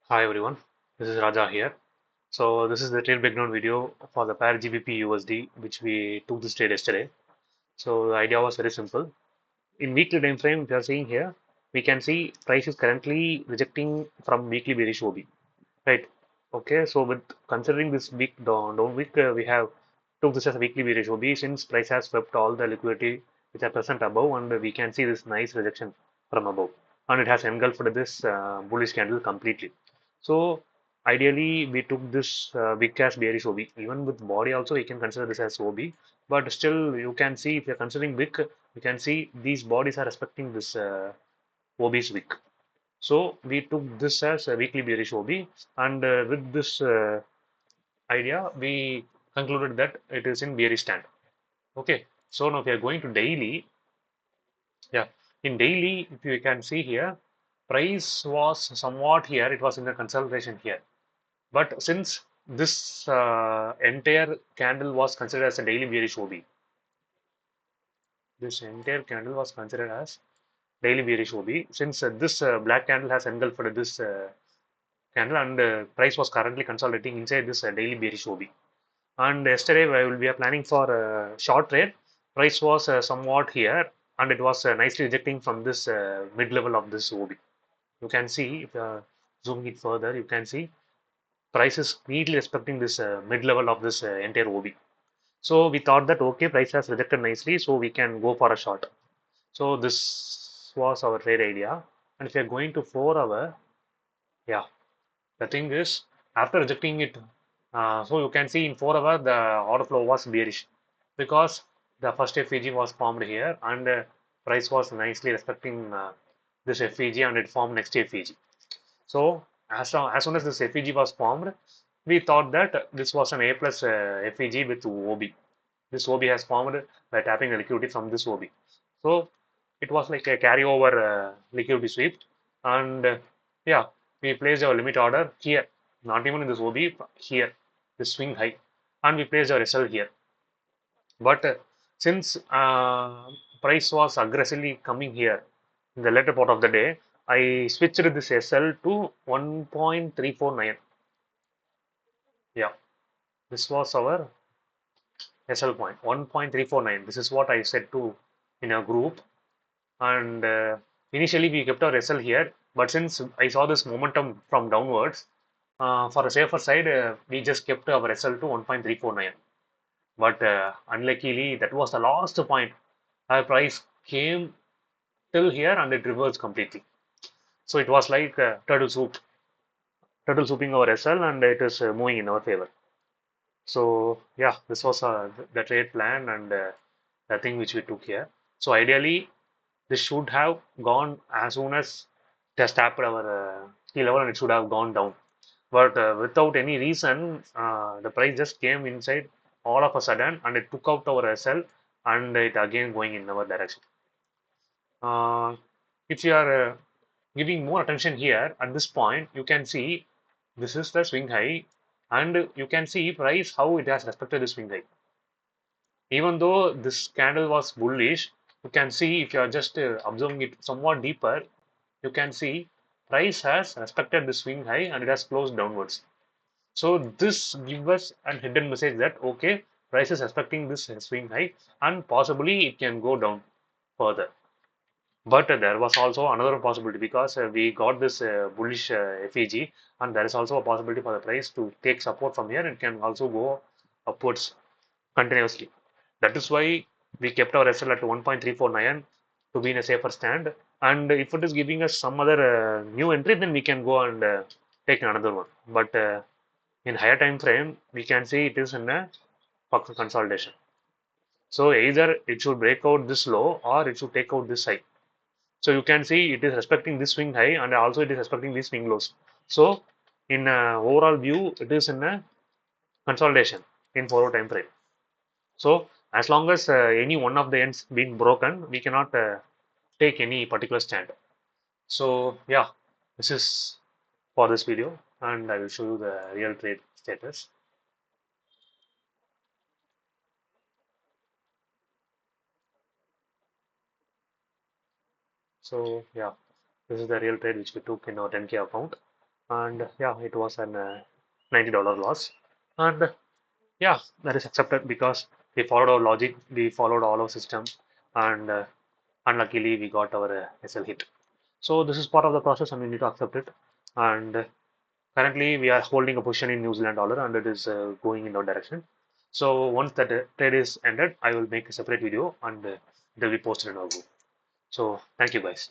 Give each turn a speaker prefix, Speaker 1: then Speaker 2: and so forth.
Speaker 1: Hi everyone, this is Raja here. So this is the trade breakdown video for the pair GBP USD which we took this trade yesterday. So the idea was very simple. In weekly time frame, if you are seeing here, we can see price is currently rejecting from weekly bearish OB, right? Okay, so with considering this week down week, we have took this as a weekly bearish OB since price has swept all the liquidity which are present above, and we can see this nice rejection from above, and it has engulfed this bullish candle completely. So ideally, we took this big as bearish OB. Even with body also, we can consider this as OB. But still, you can see if you're considering big, you can see these bodies are respecting this OB's wick. So we took this as a weekly bearish OB, and with this idea, we concluded that it is in bearish stand. Okay. So now if we are going to daily, yeah, in daily, if you can see here, price was somewhat here. It was in the consolidation here. But since this entire candle was considered as a daily bearish OB, this entire candle was considered as daily bearish OB. Since this black candle has engulfed this candle, and price was currently consolidating inside this daily bearish OB. And yesterday we are planning for a short trade. Price was somewhat here, and it was nicely rejecting from this mid level of this OB. You can see if you zoom it further, you can see price is neatly respecting this mid level of this entire OB. So we thought that okay, price has rejected nicely, so we can go for a short. So this was our trade idea. And if you're going to 4 hour, yeah, the thing is after rejecting it, so you can see in 4 hour the order flow was bearish because the first FEG was formed here, and price was nicely respecting this FEG, and it formed next FEG. So as soon as this FEG was formed, we thought that this was an A plus FEG with OB. This OB has formed by tapping the liquidity from this OB. So it was like a carryover liquidity sweep, and yeah, we placed our limit order here, not even in this OB, here, this swing high, and we placed our SL here. But since price was aggressively coming here in the later part of the day, I switched this SL to 1.349. Yeah, this was our SL point 1.349. This is what I said to in a group, and initially we kept our SL here, but since I saw this momentum from downwards, for a safer side, we just kept our SL to 1.349. But unluckily, that was the last point. Our price came till here and it reversed completely. So it was like turtle souping our SL, and it is moving in our favor. So yeah, this was the trade plan, and the thing which we took here. So ideally, this should have gone as soon as it has tapped our key level, and it should have gone down. But without any reason, the price just came inside all of a sudden, and it took out our SL, and it again going in our direction. Uh, if you are giving more attention here at this point, you can see this is the swing high, and you can see price how it has respected the swing high. Even though this candle was bullish, you can see if you are just observing it somewhat deeper, you can see price has respected the swing high and it has closed downwards. So this gives us a hidden message that okay, price is respecting this swing high, and possibly it can go down further. But there was also another possibility because we got this bullish FEG, and there is also a possibility for the price to take support from here. It can also go upwards continuously. That is why we kept our SL at 1.349 to be in a safer stand. And if it is giving us some other new entry, then we can go and take another one. But in higher time frame, we can see it is in a consolidation. So either it should break out this low or it should take out this high. So you can see it is respecting this swing high, and also it is respecting these swing lows. So in overall view, it is in a consolidation in 4 hour time frame. So as long as any one of the ends being broken, we cannot take any particular stand. So yeah, this is for this video, and I will show you the real trade status. So yeah, this is the real trade which we took in our 10K account. and yeah, it was an $90 loss. And yeah, that is accepted because we followed our logic, we followed all our system, and unluckily we got our SL hit. So this is part of the process, and we need to accept it. And currently we are holding a position in New Zealand dollar, and it is going in that direction. So once that trade is ended, I will make a separate video, and it will be posted in our group. So thank you guys.